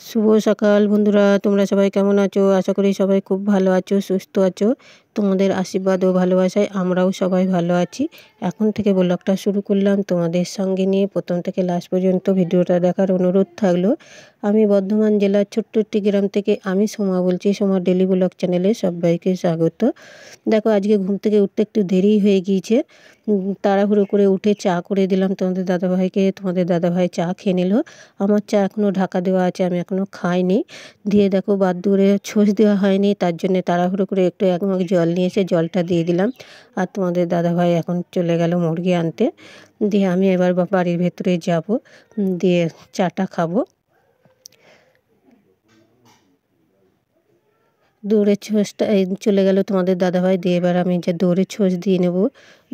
শুভ সকাল বন্ধুরা, তোমরা সবাই কেমন আছো? আশা করি সবাই খুব ভালো আছো, সুস্থ আছো। তোমাদের আশীর্বাদ ও ভালোবাসায় আমরাও সবাই ভালো আছি। এখন থেকে ব্লগটা শুরু করলাম তোমাদের সঙ্গে নিয়ে। প্রথম থেকে লাস্ট পর্যন্ত ভিডিওটা দেখার অনুরোধ থাকলো। আমি বর্ধমান জেলার ছোট্ট একটি গ্রাম থেকে আমি সোমা বলছি। সোমা ডেলি ব্লগ চ্যানেলে সবাইকে স্বাগত। দেখো, আজকে ঘুম থেকে উঠতে একটু দেরি হয়ে গিয়েছে। তাড়াহুড়ো করে উঠে চা করে দিলাম তোমাদের দাদাভাইকে। তোমাদের দাদাভাই চা খেয়ে নিল। আমার চা এখনও ঢাকা দেওয়া আছে, আমি এখনও খাইনি। দিয়ে দেখো, বাদুড়ে ছোঁচ দেওয়া হয়নি, তার জন্য তাড়াহুড়ো করে একটু 1 মগ জল নিয়ে এসে জলটা দিয়ে দিলাম। আর তোমাদের দাদাভাই এখন চলে গেল মুরগি আনতে। দিয়ে আমি এবার বাড়ির ভেতরে যাব, দিয়ে চাটা খাবো। দৌড়ের ছোঁচটা চলে গেল তোমাদের দাদাভাই, দিয়ে এবার আমি যে দৌড়ের ছোঁচ দিয়ে নেব।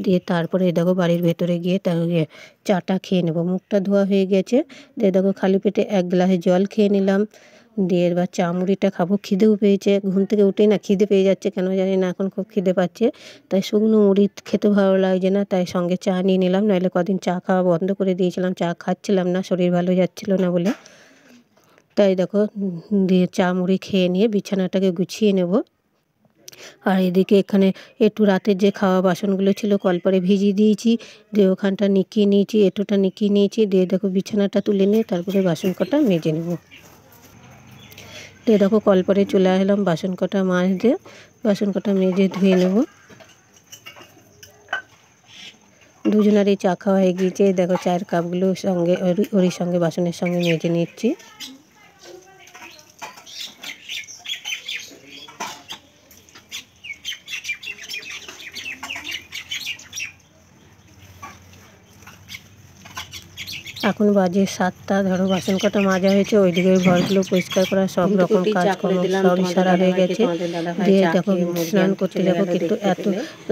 দিয়ে তারপরে দেখো বাড়ির ভেতরে গিয়ে চাটা খেয়ে নেব। মুখটা ধোয়া হয়ে গেছে। দিয়ে দেখো খালি পেটে 1 গ্লাসে জল খেয়ে নিলাম। দিয়ে এবার চা মুড়িটা খাবো। খিদেও পেয়েছে, ঘুম থেকে উঠেই না খিদে পেয়ে যাচ্ছে, কেন জানি না এখন খুব খিদে পাচ্ছে। তাই শুকনো মুড়ি খেতে ভালো লাগছে না, তাই সঙ্গে চা নিয়ে নিলাম। নইলে কদিন চা খাওয়া বন্ধ করে দিয়েছিলাম, চা খাচ্ছিলাম না, শরীর ভালো যাচ্ছিল না বলে। তাই দেখো, দিয়ে চা মুড়ি খেয়ে নিয়ে বিছানাটাকে গুছিয়ে নেব। আর এদিকে এখানে একটু রাতের যে খাওয়া বাসনগুলো ছিল কলপারে ভিজিয়ে দিয়েছি। দিয়ে ওখানটা নিকিয়ে নিয়েছি, এঁটোটা নিকিয়ে নিয়েছি। দিয়ে দেখো বিছানাটা তুলে নিয়ে তারপরে বাসন কটা মেজে নেব। দিয়ে দেখো কলপারে চলে আসলাম বাসন কটা মাজতে। বাসন কটা মেজে ধুয়ে নেব। দুজনারই চা খাওয়া হয়ে গিয়েছে। দেখো চায়ের কাপগুলো সঙ্গে ওরই সঙ্গে বাসনের সঙ্গে মেজে নিচ্ছি। এখন বাজে 7টা। ধরো বাসন কটা মাজা হয়েছে, ওইদিকে ঘরগুলো পরিষ্কার করা, সব রকম কাজকর্ম সবই সারা হয়ে গেছে। দিয়ে দেখো স্নান করতে যাবো, কিন্তু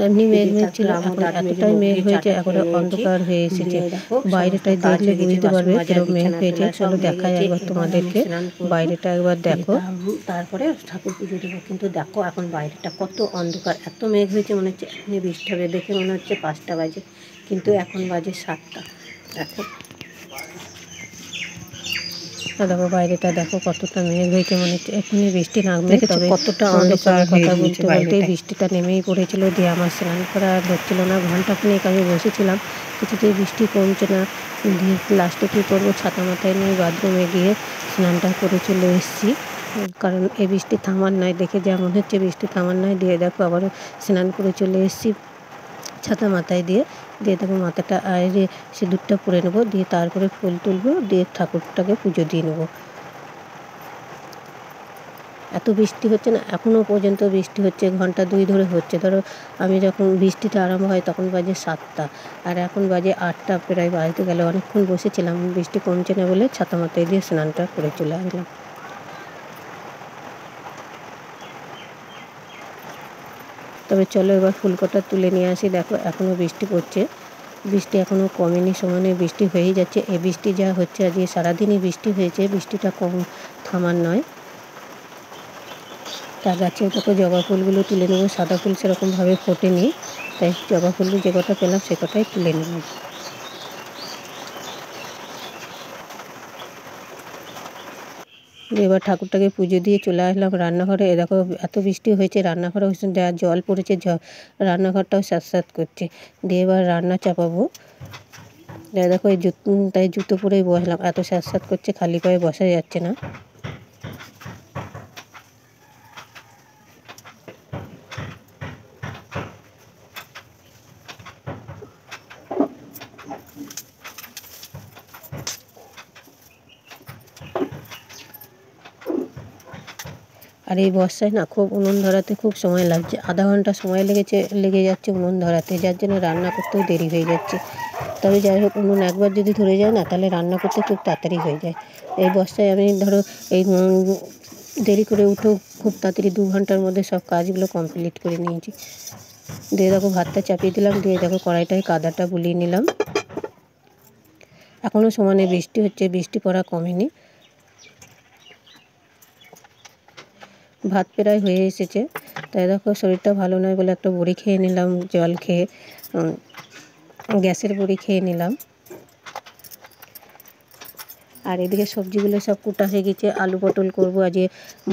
এমনি মেঘ মেঘ ছিল, এখন এতটাই মেঘ হয়েছে, এখন অন্ধকার হয়ে এসেছে। বাইরেটায় দেখলে বুঝতে পারবে কিরকম মেঘ হয়েছে। চলো দেখাই একবার তোমাদেরকে, বাইরেটা একবার দেখো। তারপরে ঠাকুর পুজো দেবো। কিন্তু দেখো এখন বাইরেটা কত অন্ধকার, এত মেঘ হয়েছে, মনে হচ্ছে এখনই বৃষ্টি হবে। দেখে মনে হচ্ছে 5টা বাজে, কিন্তু এখন বাজে 7টা। দেখো দেখো বাইরেটা দেখো কতটা মেঘ হয়েছে, মনে হচ্ছে এখনই বৃষ্টি নামবে। তবে কতটা অন্ধকার, কথা বলতে বলতেই বৃষ্টিটা নেমেই পড়েছিল। দিয়ে আমার স্নান করা আর হচ্ছিল না। ঘন্টাখানেক আমি বসেছিলাম, কিছুতেই বৃষ্টি কমছে না। দিয়ে লাস্টে কী করবো, ছাতা মাথায় নিয়ে বাথরুমে গিয়ে স্নানটা করে চলে এসেছি। কারণ এই বৃষ্টি থামার নয়, দেখে যা মনে হচ্ছে বৃষ্টি থামার নয়। দিয়ে দেখো আবারও স্নান করে চলে এসেছি ছাতা মাথায় দিয়ে। দিয়ে দেখো মাথাটা আয়রে সিঁদুরটা পরে নেবো, দিয়ে তারপরে ফুল তুলবো, দিয়ে ঠাকুরটাকে পুজো দিয়ে নেবো। এত বৃষ্টি হচ্ছে না, এখনও পর্যন্ত বৃষ্টি হচ্ছে, ঘন্টা 2 ধরে হচ্ছে। ধরো আমি যখন বৃষ্টিটা আরম্ভ হয় তখন বাজে 7টা, আর এখন বাজে 8টা, প্রায় বাজতে গেলে। অনেকক্ষণ বসেছিলাম, বৃষ্টি কমছে না বলে ছাতা মাথায় দিয়ে স্নানটা করে চলে আসলাম। তবে চলো এবার ফুলকটা তুলে নিয়ে আসি। দেখো এখনও বৃষ্টি পড়ছে, বৃষ্টি এখনও কমেনি, সমানে বৃষ্টি হয়েই যাচ্ছে। এই বৃষ্টি যা হচ্ছে, আজকে সারাদিনই বৃষ্টি হয়েছে, বৃষ্টিটা কম থামার নয়। তার গাছেও দেখো জবা ফুলগুলো তুলে নেবো। সাদা ফুল সেরকমভাবে ফোটেনি, তাই জবা ফুল যে কটা পেলাম সে কটাই তুলে নিলাম। এবার ঠাকুরটাকে পুজো দিয়ে চলে আসলাম রান্নাঘরে। দেখো এত বৃষ্টি হয়েছে, রান্নাঘরে যা জল পড়েছে, রান্নাঘরটাও স্যাঁতস্যাঁত করছে। দিয়ে এবার রান্না চাপাবো। দেখো এই তাই জুতো পরেই বসলাম, এত স্যাঁতস্যাঁত করছে, খালি পায়ে বসা যাচ্ছে না। আর এই বর্ষায় না খুব উনুন ধরাতে খুব সময় লাগছে, আধা ঘন্টা সময় লেগে যাচ্ছে উনুন ধরাতে, যার জন্য রান্না করতেও দেরি হয়ে যাচ্ছে। তবে যাই হোক, উনুন একবার যদি ধরে যায় না, তাহলে রান্না করতে খুব তাড়াতাড়ি হয়ে যায়। এই বর্ষায় আমি ধরো এই দেরি করে উঠেও খুব তাড়াতাড়ি 2 ঘন্টার মধ্যে সব কাজগুলো কমপ্লিট করে নিয়েছি। দিয়ে দেখো ভাতটা চাপিয়ে দিলাম, দিয়ে দেখো কড়াইটায় কাদাটা বুলিয়ে নিলাম। এখনও সমানে বৃষ্টি হচ্ছে, বৃষ্টি পড়া কমেনি। ভাত প্রায় হয়ে এসেছে, তাই দেখো শরীরটা ভালো নয় বলে একটা বড়ি খেয়ে নিলাম, জল খেয়ে, গ্যাসের বড়ি খেয়ে নিলাম। আর এদিকে সবজিগুলো সব কুটা হয়ে গেছে। আলু পটল করবো, আজকে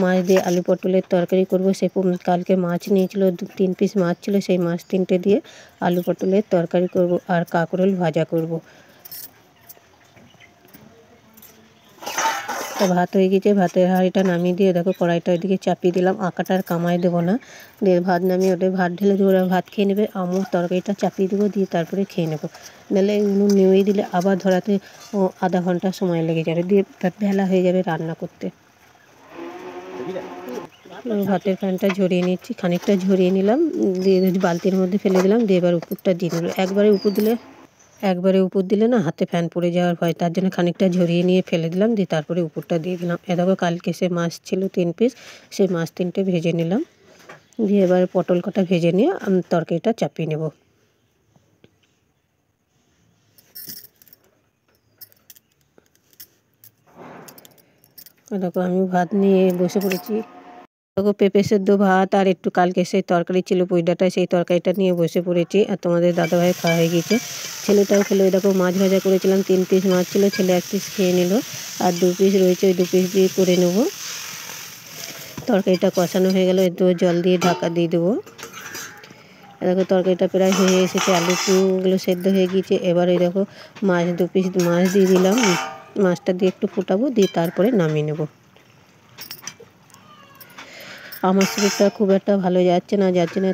মাছ দিয়ে আলু পটলের তরকারি করবো। সে কালকে মাছ নিয়েছিল, 3 পিস মাছ ছিল, সেই মাছ 3টে দিয়ে আলু পটলের তরকারি করব আর কাঁকরোল ভাজা করব। তো ভাত হয়ে গেছে, ভাতের হাঁড়িটা নামিয়ে দিয়ে দেখো কড়াইটা ওইদিকে চাপিয়ে দিলাম। আঁকাটা আর কামাই দেবো না, দিয়ে ভাত নামিয়ে ওটা ভাত ঢেলে দিয়ে ওরা ভাত খেয়ে নেবে। আমিও তরকারিটা চাপিয়ে দেবো, দিয়ে তারপরে খেয়ে নেবো। নাহলে উনুন নেমে দিলে আবার ধরাতে আধা ঘন্টা সময় লেগে যাবে, দিয়ে বেলা হয়ে যাবে রান্না করতে। ভাতের ফ্যানটা ঝরিয়ে নিচ্ছি, খানিকটা ঝরিয়ে নিলাম, দিয়ে বালতির মধ্যে ফেলে দিলাম, দিয়ে এবার উপরটা দিয়ে দিল। একবারে উপর দিলে না হাতে ফ্যান পড়ে যাওয়ার ভয়, তার জন্য খানিকটা ঝরিয়ে নিয়ে ফেলে দিলাম, দিয়ে তারপরে উপরটা দিয়ে দিলাম। দেখো কালকে সে মাছ ছিল 3 পিস, সেই মাছ 3টে ভেজে নিলাম, দিয়ে এবার পটল কটা ভেজে নিয়ে আমি তরকারিটা চাপিয়ে নেব। দেখো আমি ভাত নিয়ে বসে পড়েছি। দেখো পেঁপে সেদ্ধ ভাত আর একটু কালকে সেই তরকারি ছিল পুঁই ডাঁটা, সেই তরকারিটা নিয়ে বসে পড়েছি। আর তোমাদের দাদাভাই খাওয়া হয়ে গিয়েছে, ছেলেটাও খেলো। দেখো মাছ ভাজা করেছিলাম, 3 পিস মাছ ছিল, ছেলে 1 পিস খেয়ে নিল, আর 2 পিস রয়েছে, ওই 2 পিস দিয়ে করে নেব। তরকারিটা কষানো হয়ে গেল, একটু জল দিয়ে ঢাকা দিয়ে দেবো। দেখো তরকারিটা প্রায় হয়ে এসেছে, আলুগুলো সেদ্ধ হয়ে গিয়েছে। এবার এই দেখো মাছ 2 পিস মাছ দিয়ে দিলাম, মাছটা দিয়ে একটু ফোটাবো, দিয়ে তারপরে নামিয়ে নেব। আমার শরীরটা খুব একটা ভালো যাচ্ছে না,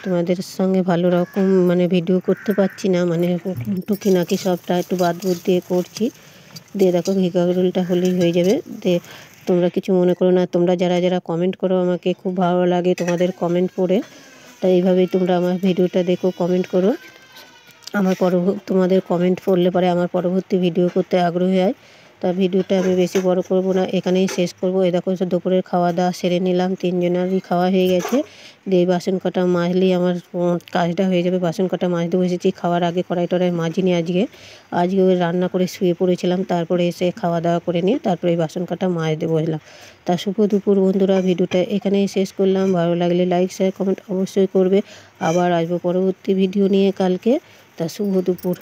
তোমাদের সঙ্গে ভালো রকম ভিডিও করতে পারছি না, টুকিনাকি সবটা একটু বাদ বুদ দিয়ে করছি। দিয়ে দেখো ঘি কাঁকরোলটা হলেই হয়ে যাবে। দিয়ে তোমরা কিছু মনে করো না, তোমরা যারা যারা কমেন্ট করো আমাকে খুব ভালো লাগে তোমাদের কমেন্ট পড়ে। তাই এইভাবেই তোমরা আমার ভিডিওটা দেখো, কমেন্ট করো। তোমাদের কমেন্ট পড়লে পরে আমার পরবর্তী ভিডিও করতে আগ্রহী হয়। তা ভিডিওটা আমি বেশি বড় করব না, এখানেই শেষ করব। এই দেখো দুপুরের খাওয়া দাওয়া সেরে নিলাম, 3 জনেরই খাওয়া হয়ে গেছে। দিয়ে বাসন কটা মাজলেই আমার কাজটা হয়ে যাবে। বাসন কটা মাজতে বসেছি, খাওয়ার আগে কড়াই টড়াই মাজিনি আজকে ওই রান্না করে শুয়ে পড়েছিলাম, তারপরে এসে খাওয়া দাওয়া করে নিয়ে তারপরে এই বাসন কটা মাজতে বসলাম। তা শুভ দুপুর বন্ধুরা, ভিডিওটা এখানেই শেষ করলাম। ভালো লাগলে লাইক শেয়ার কমেন্ট অবশ্যই করবে। আবার আসবো পরবর্তী ভিডিও নিয়ে কালকে। তা শুভ দুপুর।